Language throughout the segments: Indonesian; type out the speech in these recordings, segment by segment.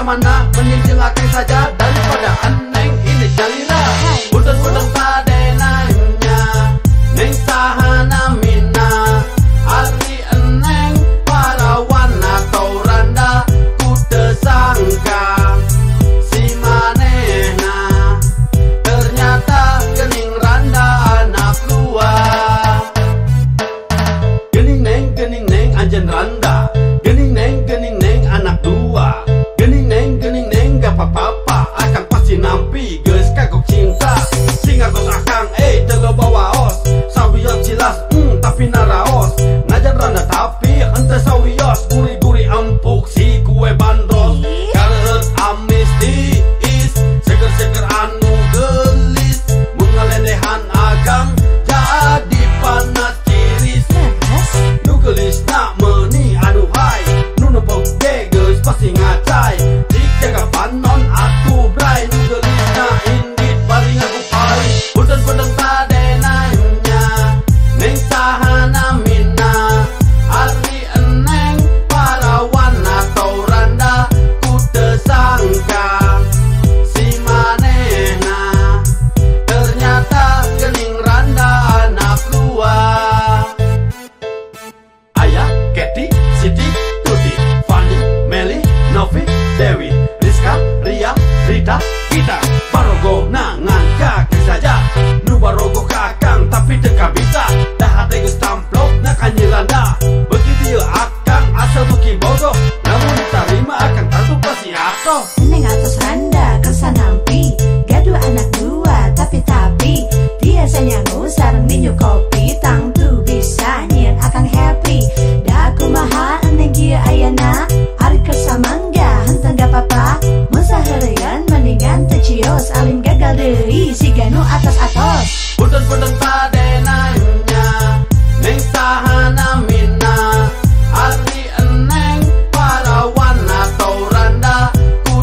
mana mending jengakeng saja daripada aneng ini jalira. Udang-udang tadenanya neng sahana mina ari eneng parawan atau randa ku tersangka si manehna ternyata gening randa anak luar. Gening neng anjen randa, gening neng anak dua, gening neng gak apa-apa akan pasti nampi geus kagok cinta singa gos akang teu bawa os sawios cilas tapi naraos ngajan randa tapi henteu sawios guri-guri empuk si kue bandros kareut amis tiis seger-seger anu gelis mengalenehan agang jadi panas ciris nu gelis nak meuni aduhai nu nepok geus pasti ngacai dik jaga panon aku bray nu gelis na indit bari ngaku pai udang-udang tadenanya neng sahana mina ari eneng parawan atau randa ku tersangka si manehna ternyata gening randa anak luar. Ayah, Keti, Siti, Tuti, Fani, Meli, Novi, Dewi, Rizka, Ria, Rita, kita barogo nangan kaki saja nu barogo kakang tapi teka bisa dah hati geus tamplok na kanyiranda begitu ya akang asal buki bogoh namun diterima akan tentu pasti asoh. Neng atas randa kersa nampi gaduh anak dua tapi biasanya ngusareng minum kopi tang tu bisa nyen akang happy dah kumaha neng kia ayana ari kersa mangga henteu gak apa-apa musahereun mendingan teu cios alim gagal deui si ganu atos-atos. Udang-udang tadenanya neng sahana mina ari eneng parawan atau randa ku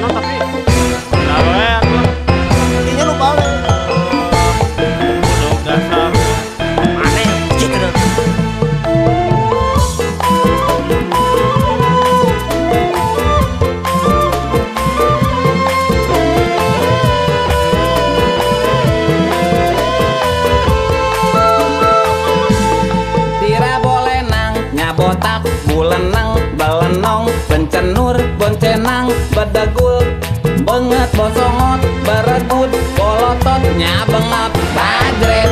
naon tapi nah intinya lu balik. Udah dasar Mana cik itu? Tira boleh nang nyabotak bulenang balenong bencenur boncenang bedagul banget bosongot beregut bolotot nyabengap bajret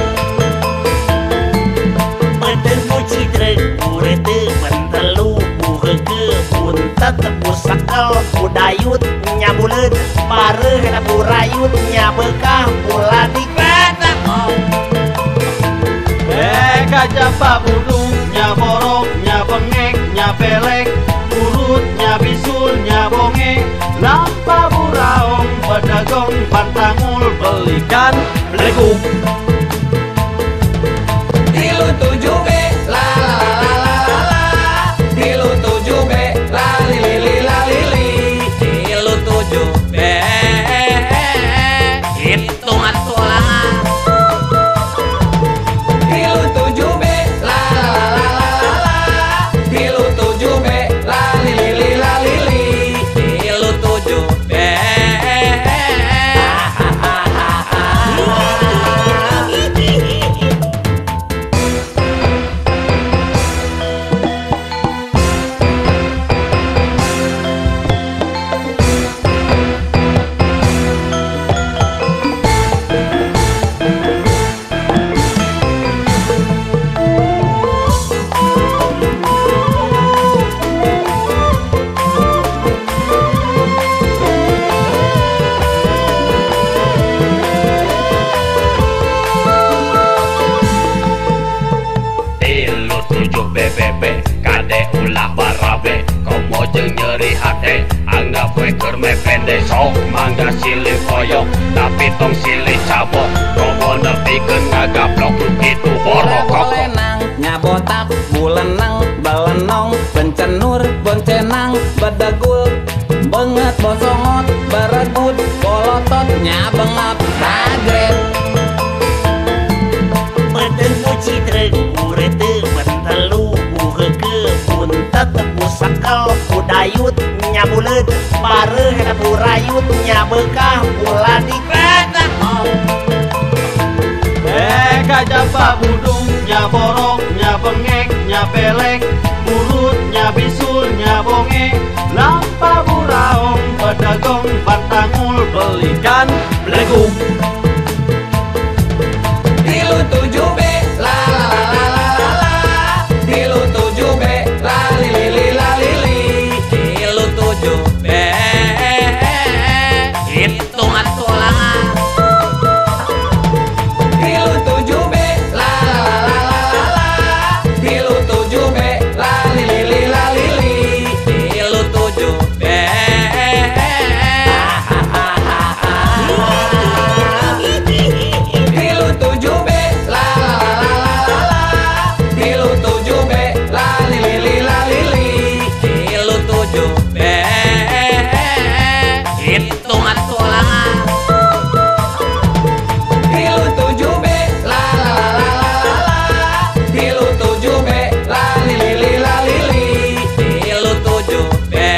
Beden muci trek urete pentelu buhege puntet pusakal budayut nyabuleut pareuh na burayut nyabekah puladik batak. gajah babudung nyaborok nyabengek nyabelek urut nyabisul nyabonge lampa buraong bedagong pantangul belikan beleguk tilu tujuh be la la la la la tilu tujuh be la lili la lili tilu tujuh be hitungan tulangan tilu tujuh be la la la la la tilu tujuh be la lili la lili tilu tujuh be BBB kade ulah barabe komo jeung nyeri hate anggap we keur mepende sok mangga silih koyok tapi tong silih cabok komo nepikeun ngagablok kitu borok kok nyabotak bulenang balenong bencenur boncenang bedagul banget bosongot beregut bolotot nyabengap bajret Beden muci trek urete pentelu buhege puntet pusakal budayut nyabuleut pareuh na burayut nyabekah puladik batak. gajah babudung nyaborok nyabengek nyabelek urut nyabisul nyabonge lampa buraong bedagong pantangul belikan beleguk tilu tujuh be la la la la la la tilu tujuh be la lili la lili tilu tujuh be Hitungan tulangan tilu tujuh be la la la la la tilu tujuh be la lili la lili tilu tujuh be tilu tujuh be la la la la la tilu tujuh be la lili la lili tilu tujuh be hitungan tulangan tilu tujuh be la la la la la tilu tujuh be la lili la lili tilu tujuh be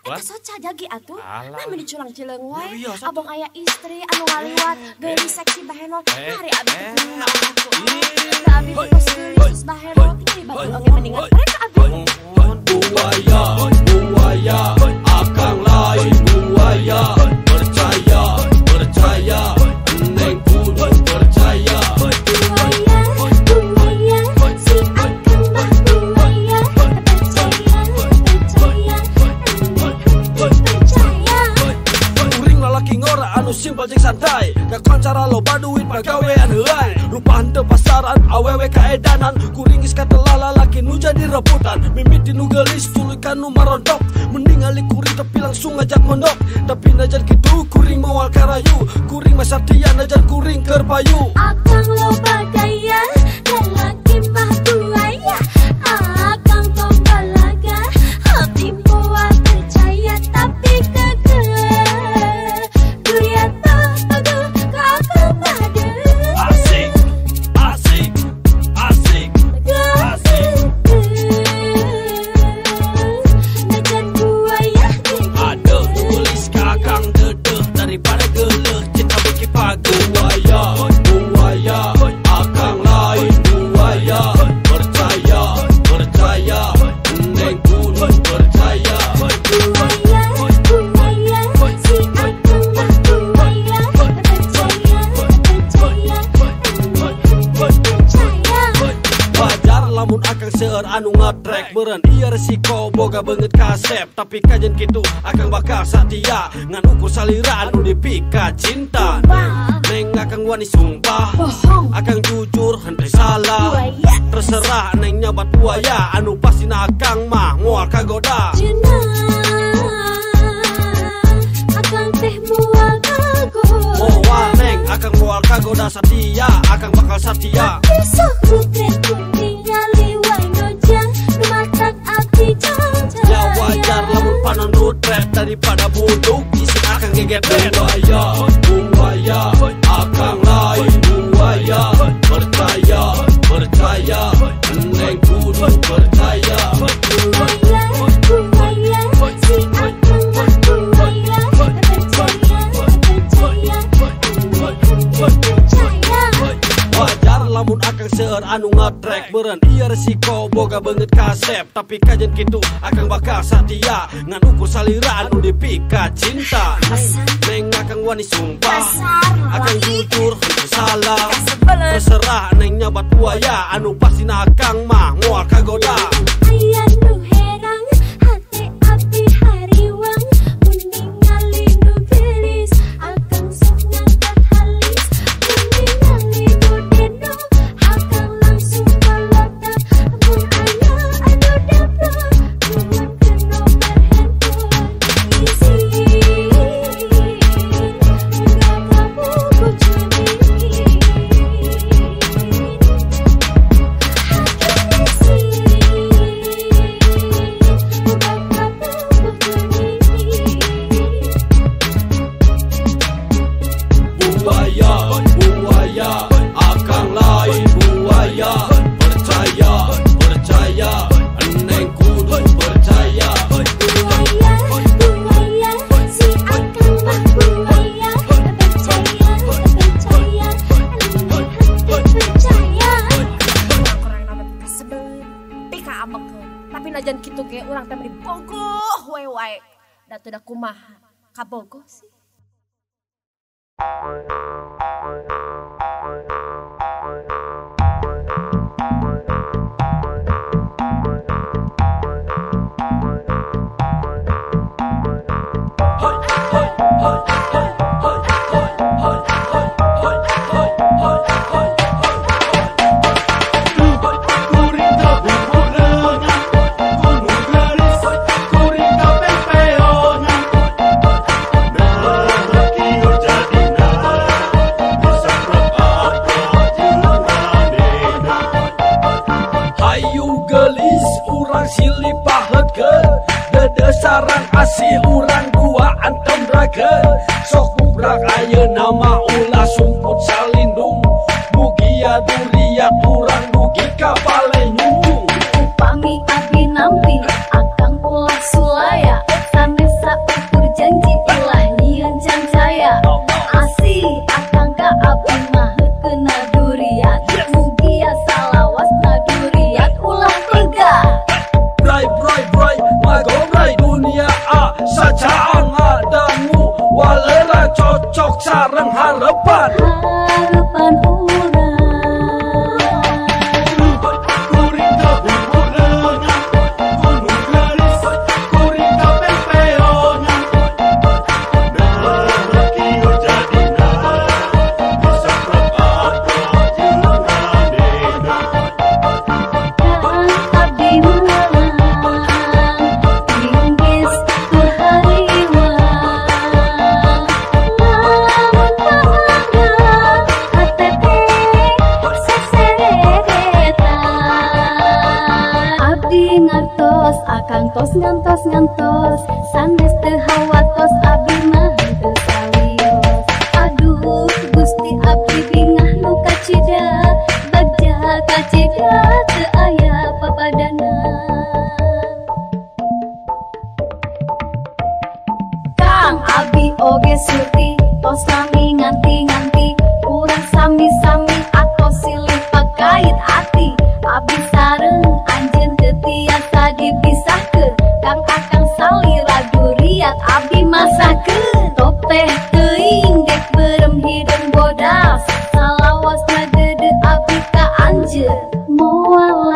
Eta soca jagi atuh. Alah. Nah meni culang cileung wae. Iya, sok. Abang aya istri anu ngaliwat, geulis seksi bahenol. Hari abi teu kumaha atuh. Da abi terus geulis bahenol, tinggal bagi oge mendingan mereka abi. buaya buaya akang lain buaya percaya percaya neng kudu percaya Buaya, buaya, si akang mah buaya. Percaya. Kuring lalaki ngora anu simpel jeung santai kakoncara loba duit pagawean heuai rupahan teu pasaran awewe kaedanan kuring geus katelah lalaki nu jadi rebutan mimiti nu geulis tuluy nu marontok mending ali kuring tapi langsung ngajak mondok tapi najan kitu kuring moal karayu kuring masartia najan kuring keur payu Akang loba gaya lamun akang seueur anu ngatrek meureun ieu resiko boga beungeut kasep tapi kajen kitu akang bakal satia ngan ukur salira anu dipika cinta neng akang wani sumpah akang jujur henteu salah terserah neng nyabat buaya anu pasti na akang mah moal kagoda akang teh moal kagoda moal neng akang moal kagoda satia akang bakal satia sok putret kuning liwai noja numatak abdi jaja ya wajar lamun panon nutret daripada buduk isi akang gegebet buaya akang lain buaya percaya neng kudu percaya buaya si akang mah buaya percaya wajar lamun akang seueur anu ngatrek meureun ieu resiko boga beungeut kasep tapi kajen kitu akang bakal satia ngan ukur salira anu dipika cinta neng akang wani sumpah akang jujur henteu salah terserah neng nyabat buaya anu pasti na akang mah moal kagoda aya nu herang hate abdi hariwang ningali nu gelis akang sok ngangkat halis ningali nu deno akang langsung balotak mun aya anu dapet nuhun ke nomer handphone izin udah kamu kucuri buaya akang lain buaya percaya neng kudu percaya buaya si akang mah buaya percaya anu hati percaya kurang nama kasebel pika abekeun tapi najan kitu ge urang teh dibogoh wae da teu da kumaha kabogoh sih sarang asih urang dua antem dragen sok bubrak ayeuna mah ulah sumput salindung mugia duriat urang dugi ka Palembang upami abdi nampi akang ulah sulaya sanesa ukur janji ulah nyieun jancaya asih akang ka abdi mah heukeuna duriat mugia salawasna duriat ulah tega bray magobray dunia sacaan ngadangu walera cocok sareng harapan ngantos sanes teu hawatos abdi mah teu salios aduh Gusti abdi bingah nu kacida bagja kacida teu aya papadana Kang abdi oge surti tos sami nganti-nganti urang sami-sami atos silih pakait ati abdi sareng anjeun teu tiasa dipisahkeun Kang akang salira duriat abdi masakeun topeh teuing dek berem hideung bodas salawasna deudeu abdi ka anjeun moal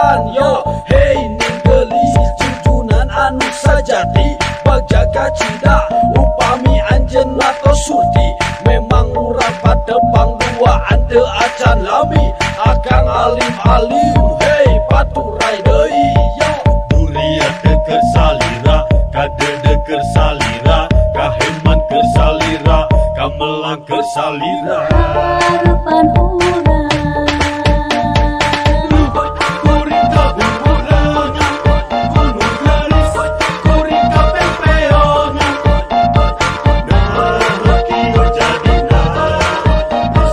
balikan yo. Hey ninggeli junjunan anu sajati, bagjaga cida upami anjeun atau surti. Memang urang padepang duaan teu acan lami, akang alim-alim hey baturai deui yo. Durian deker salira, kade deker salira, kaheman ke salira, kamelang ke salira. Harapan urang Kuring kabuburangan, gunung gelis, kuring kapempeongan. Nah kieu jadina,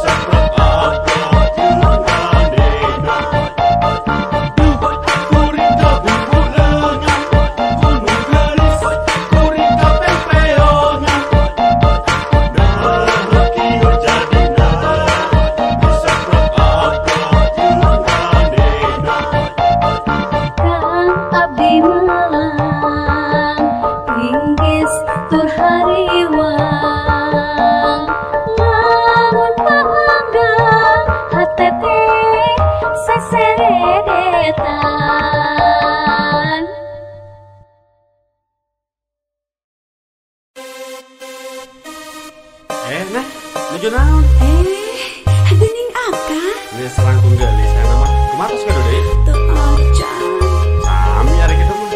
sakrap abad junganena. Kuring kabuburangan, gunung gelis, kuring kapempeongan. Nah kieu jadina, sakrap abad junganena. Kang abdi melang ringgis tur hariwang lamun panggang hatete seseredetan. Nah, nuju naon? Gening aka Ini selangkung gelis, saya nama kumatos kado deh. tuh ocan. Sami hari kita mah.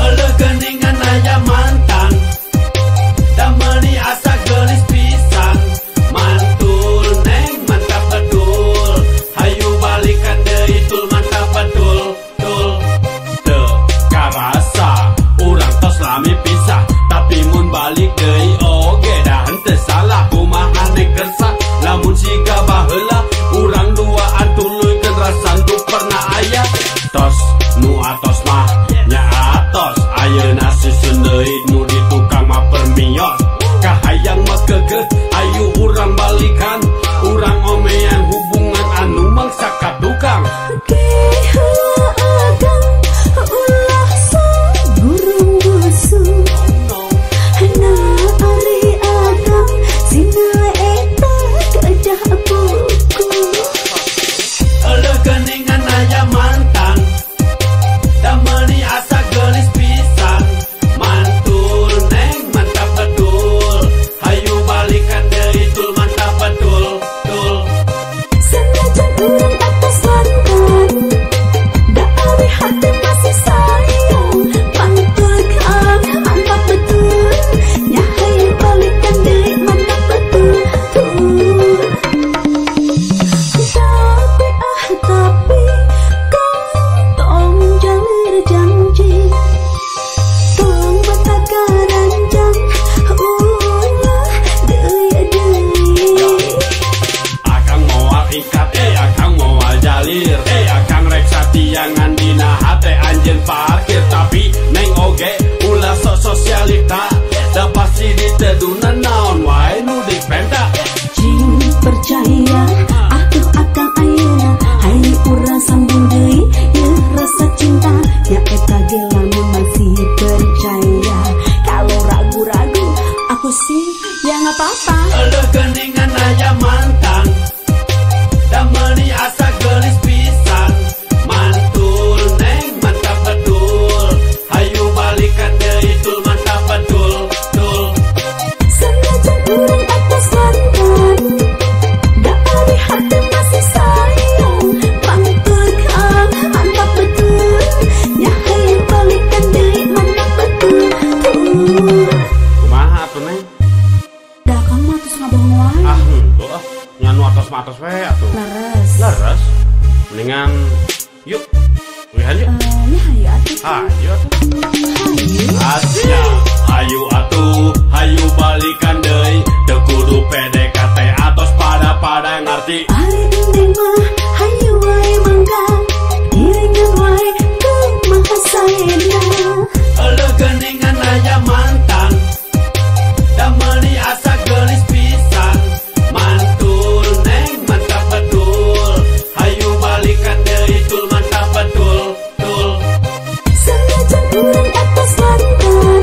Ele geningan aya mantan, dameni asa gelis pisan. Mantul neng mantap betul, hayu balikan deui tul mantap betul. Tul teu karasa urang tos lami pisah, tapi mun balik deui oge dah henteu salah. Kumaha neng kersa lamun siga baheula urang duaan tuluykeun rasandu pernah aya. Tos nu atos mah nya atos, ayeuna susun deui nu di tukang mah permios. Kahayang mah keukeuh ayu urang balikan, urang omean hubungan anu mangsa kadukang. Kehaadang ulah sang burung busuk, na ari agam sina eta kedah buku. Ele geningan aya mantan, dameni asa gelis pisan. Mantul neng mantap betul, hayu balikan deui tul mantap betul. Tul Senajan urang atas mantan, da ari hati masih sayang. Pantul kang mantap betul, nya hayu balikan deui mantap betul. Tapi kau tong jalir janji, tong bataka ranjang ulah deui. akang moal ikat, akang moal jalir, akang rek satiangan dina hate anjeun parkir. Tapi neng oge ulah sok sosialita, da pasti ditedunan naon wae nu dipenta. Jing percaya atuh akang ayeuna hayu urang sambung deui ye rasa cinta nya eta ge lamun masih percaya. Kalau ragu-ragu aku sih ya nggak apa-apa. Ele geningan aya mantan, dameni asa gelis pisan. Mantul neng mantap betul, hayu balikan deui tul mantap betul. Tul Senajan urang atas mantan, da ari hati masih sayang. Pantul kang mantap betul, nya hayu balikan deui mantap betul. Kumaha tuh neng? Da kang mah tos ngabohong wae. Ah henteu ah, nyanu atos we atuh. Laras. Laras, mendingan yuk, wihan yuk. Nya hayu atuh. Ayo atuh. Hayu. Asya, hayu atuh, hayu balikan deui, teu kudu PDKT atos pada ngarti. Ari ending mah hayu wae mangga, iringan wae kumaha saena. Ele geningan aya mantan, dameni asa gelis pisan. Mantul neng mantap betul, hayu balikan deui tul mantap betul. Tul Senajan urang atas mantan,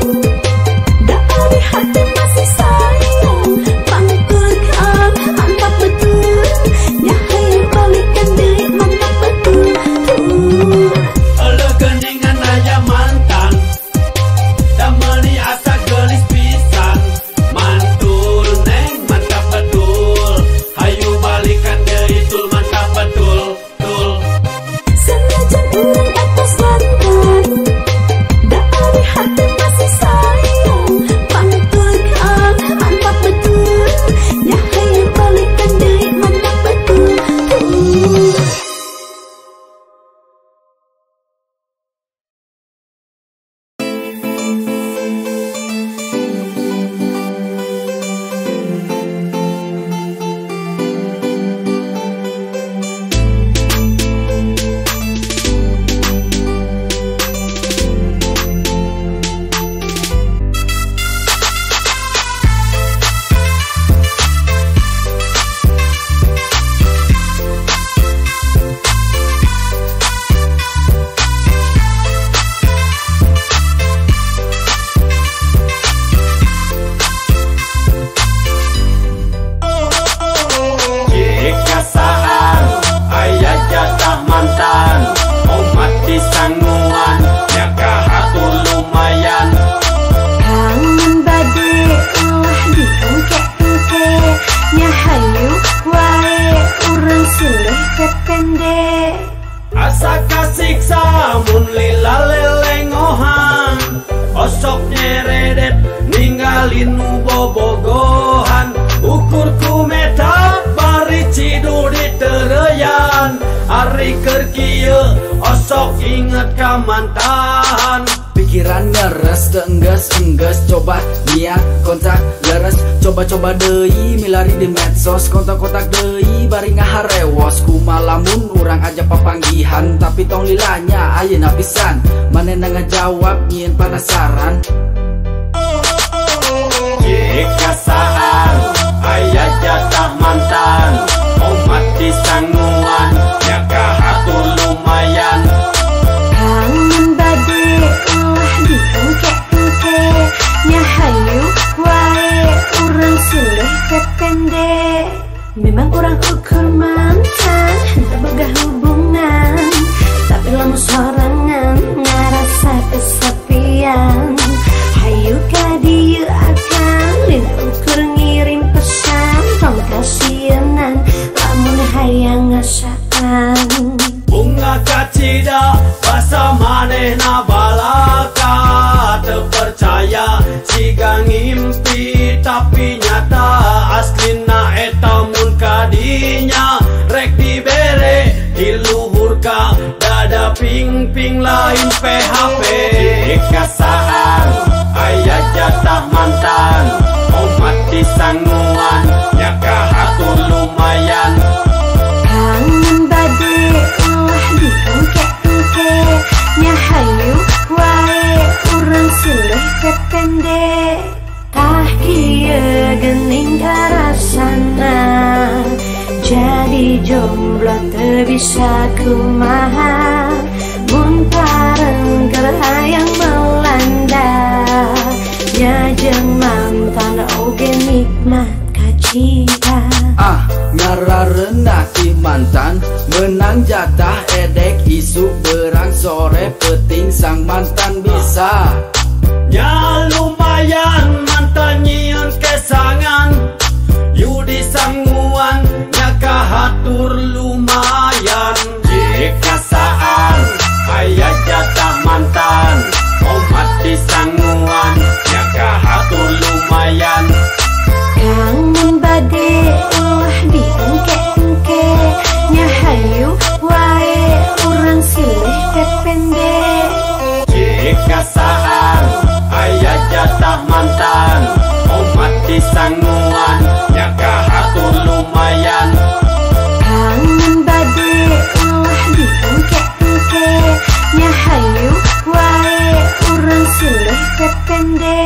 siksa mun lila lelengohan, osok nyeredet ninggalin nu bobogohan. Ukur ku meta bari cidu di tereyan, ari keur kieu osok inget ka mantan. Pikiran ngeres engges coba niat kontak leres coba deui milari di medsos kontak deui bari ngaharewos kumalamun urang aja papanggihan tapi tong lilanya ayeuna pisan manehna ngajawab nyieun penasaran. Jika saan aya jatah mantan omat disangguan ya kahatur lumayan. Kangen bade ulah diengke-engke nya hayu wae urang silih pepende. Memang urang ukur mantan henteu boga hubungan tapi lamun sorangan ngarasa kesepian. Hayu ka dieu akan lin ukur ngirim pesan tong kasienan lamun hayang ngasaan. Bunga kacida basa manehna balaka teu percaya siga ngimpi tapi nyata aslina eta mun kadinya rek dibere di luhur ka dada ping-ping lain PHP. Kasaan aya jatah mantan omat disangguan ya kahatur lumayan. Kangen bade ulah diengke-engke nya hayu wae urang silih pepende. Tah kieu geuning karasana jadi jomblo teu bisa kumaha mun pareng keur hayang melanda nya jeung mantan oge nikmat kacita. Ngarareunah ti mantan menang jatah edek isu berang sore peting sang mantan bisa. Ya lumayan mantan nyieun kesangan yu disangguan nya kahatur lumayan. Jika saan aya jatah mantan omat disangguan nya kahatur lumayan. Kangen bade ulah diengke-engke nya hayu wae urang silih pepende. Jika saan aya jatah mantan omat disangguan nya kahatur lumayan. Kangen bade ulah diengke-engke nya hayu wae urang silih pepende.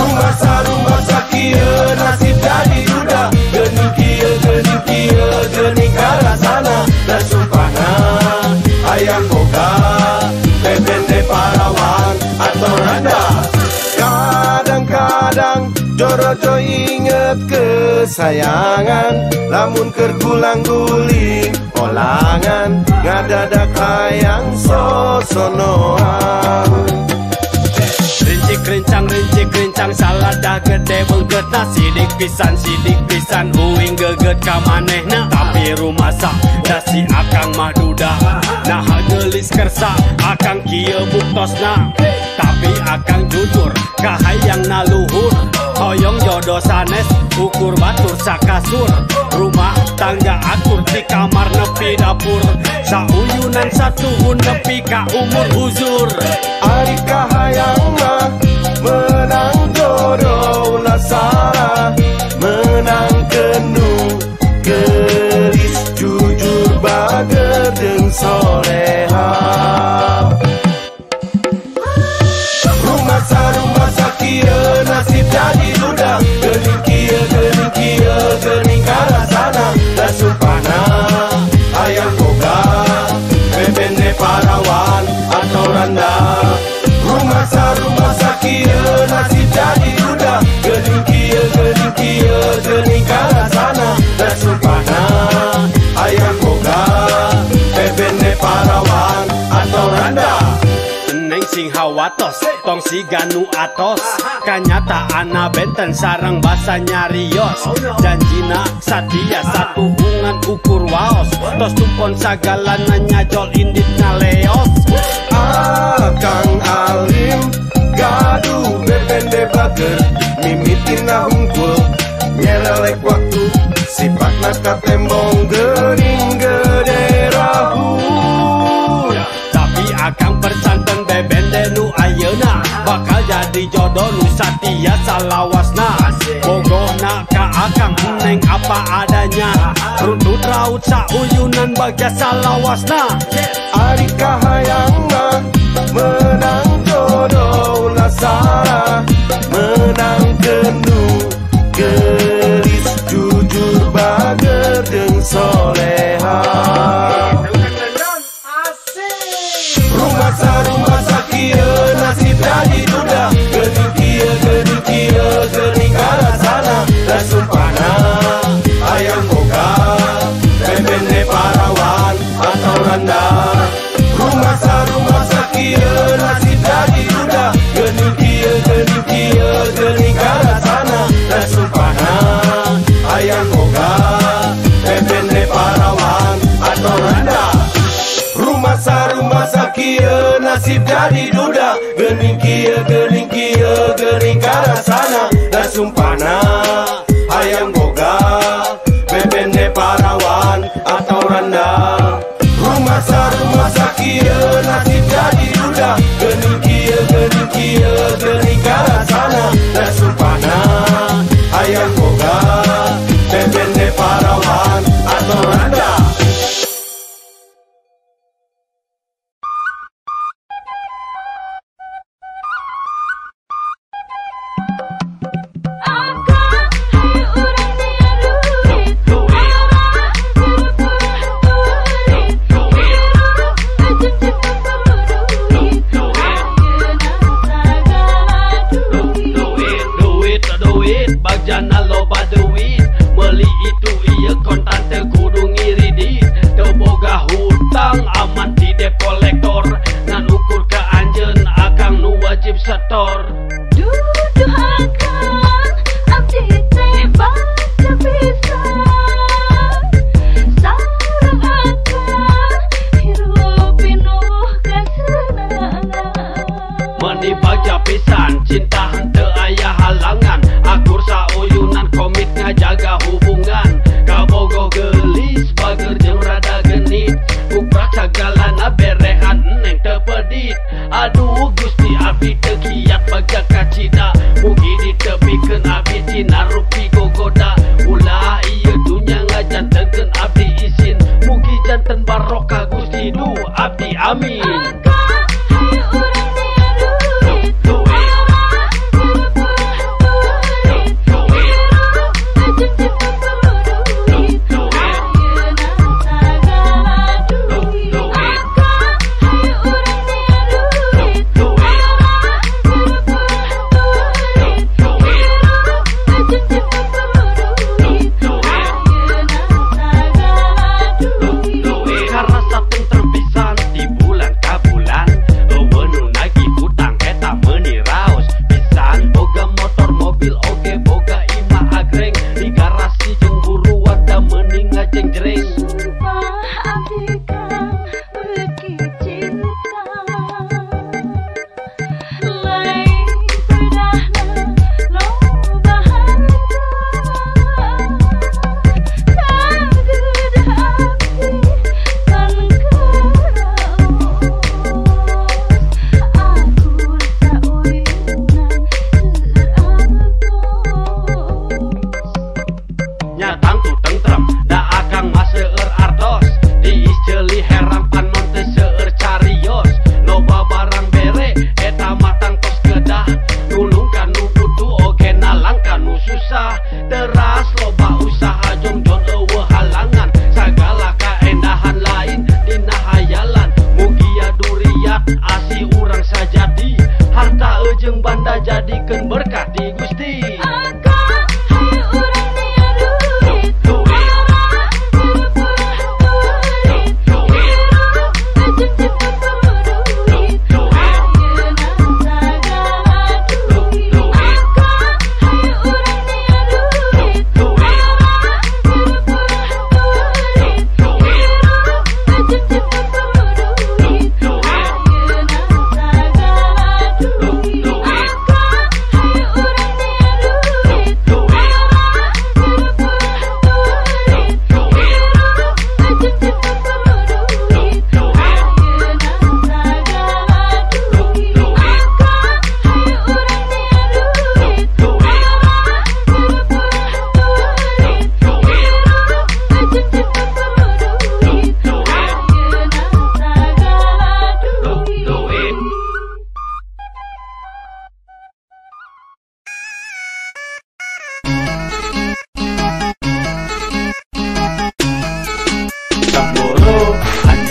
Rumah kieu nasib jadi duda geuning kieu geuning karasana dan sumpahna hayang boga pepende parawan atau randa. Kadang-kadang jorojo inget kesayangan lamun keur gulang-guling olangan ngadadak hayang sosonoan. Rincik rincang saladah gede begetna sidik pisan uing geget ka manehna tapi rumasa dasi akang mah duda nah gelis kersa akang kieu buktosna tapi akang jujur kahayang naluhur hoyong jodoh sanes ukur batur sakasur rumah tangga akur di kamar nepi dapur sauyunan satuhun nepi ka umur uzur. Ari kahayang mah menang jodoh ulah salah menang penuh gelis jujur bager jeung soleha. Rumah sa watos tong si ganu atos kanyataan benten sarang basa nyarios janjina satia satu hubungan ukur waos tos tumpon sagala nanya jol indit ngaleos. Akang alim gaduh bepende bager mimitin ngahungkul nyelelek waktu sifat nak tembong gering gede rahu. Tapi akang percanten bebende nu ayeuna bakal jadi jodoh nu satia salawasna bogona ka akang neng apa adanya runtut raut sauyunan bagja salawasna. Ari kahayangna menang jodoh nasara menang kenu gelis jujur bager jeung soleha. Rumah sakieu nasib jadi duda geuning kieu geuning karasana da sumpana hayang boga bebende parawan atau randa. Rumah sakieu nasib jadi duda geuning kieu geuning karasana da sumpana hayang boga bebende parawan atau randa. Rumah sakieu nasib jadi duda geuning kieu geuning karasana da sumpana hayang boga bebende parawan atau randa. Rumah sakieu nasib jadi duda geuning kieu geuning karasana da sumpana hayang boga bebende parawan atau randa. Bagjana loba duit meuli itu ieu kontan teu kudu ngiri dit teu boga hutang aman di debt kolektor ngan ukur ka anjeun akang nu wajib setor. Duduh akang abdi teh baca pisan sareng akang hirup pinuh kasenangan. Meni baca pisan cinta henteu aya halangan akur sauyunan komit ngajaga hubungan kabogoh gelis bager jeung rada genit kuprak sagalana berehan neng teu pedit. Aduh Gusti abdi teu kiat bagja kacida mugi ditebikeun abdi tina rupi gogoda ulah ieu dunya ngajantenkeun abdi isin mugi janten barokah Gusti du abdi amin. Tangtu tentrem da akang masuk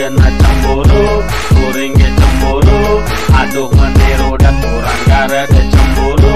anjeunna cemburu kuring ge cemburu aduh meniru dan urang garede cemburu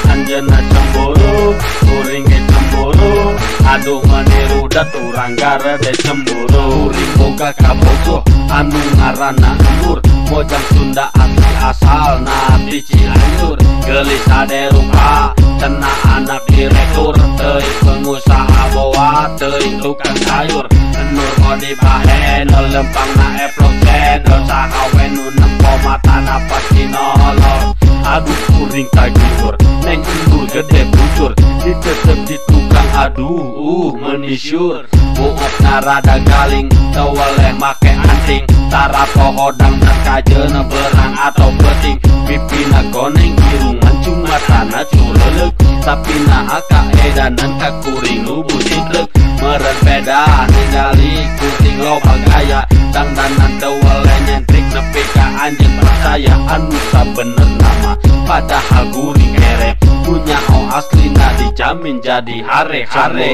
anjeunna cemburu kuring ge cemburu aduh meniru dan urang garede cemburu kuring boga kabogoh anu ngaranna Nur mojang Sunda asli asalna di Cianjur geulis sade rupa cenah anak direktur teuing pengusaha boa teuing tukang sayur Nur modi bahen lempangna eploksen saha we nu nempo matana pasti nolong aduh kuring tagiur neng undur gede bujur ditetep di tukang aduh menisyur buokna rada galing teweleh make anting tara pohodang dan kajeuna berang atau peting pipina koneng irungan cuma tanah culeuk sapina aka edanan ka kuring nu busidleuk meureun beda ningali kuring loba gaya dangdanan teweleh nyentrik nepi ka anjeun percaya anu sabener nama padahal kuring ere punya aslina dijamin jadi hare-hare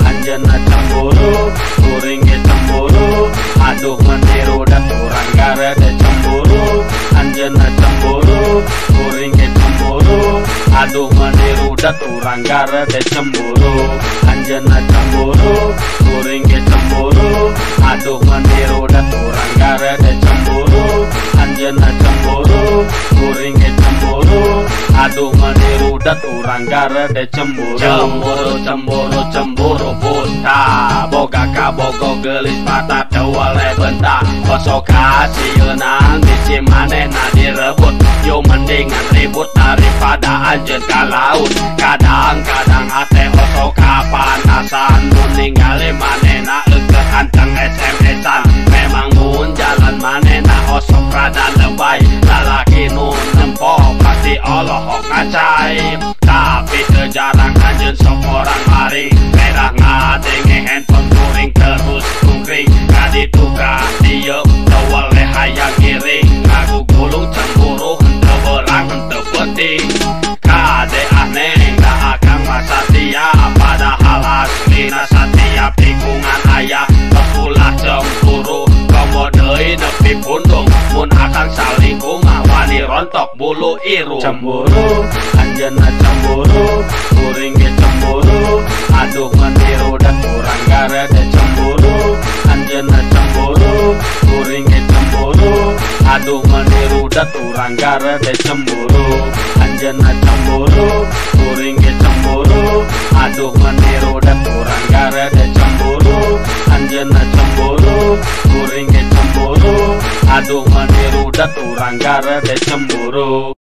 anjeunna cemburu kuring ge cemburu aduh meniru dan urang garede cemburu anjeunna cemburu kuring ge cemburu aduh meniru dan urang garede cemburu anjeunna cemburu kuring ge cemburu aduh meniru dan urang garede cemburu anjeunna cemburu kuring ge cemburu aduh meniru dan urang garede cemburu cemburu cemburu cemburu buta boga kabogo geulis mata teweleh benta bosok kasieunang bisi manehna direbut yo mendingan ribut daripada anjeun ka laut kadang-kadang hate osok kapanasan mun ningali manehna eukeuh anteng SMS-an memang mun jalan manehna osok rada lebay lalaki nu nempo pasti olohok ngacai tapi teu jarang anjeun sok orang maring merah ngadenge handphone kuring terus kungkring kaditu ka dieu teweleh hayang ngiring ngaku gulung cemburu henteu berang henteu penting kade aneh da akang masa tia padahal aslina satiap tikungan aya ulah cemburu komo deui nepi pundung mun akang salingkung wani rontok bulu irung cemburu anjeunna cemburu kuring ge cemburu aduh meniru dan urang garede cemburu anjeunna cemburu kuring ge cemburu aduh meniru dan urang garede cemburu anjeunna cemburu kuring ge cemburu aduh meniru dan urang garede cemburu anjeunna cemburu kuring ge cemburu aduh meniru dan urang garede cemburu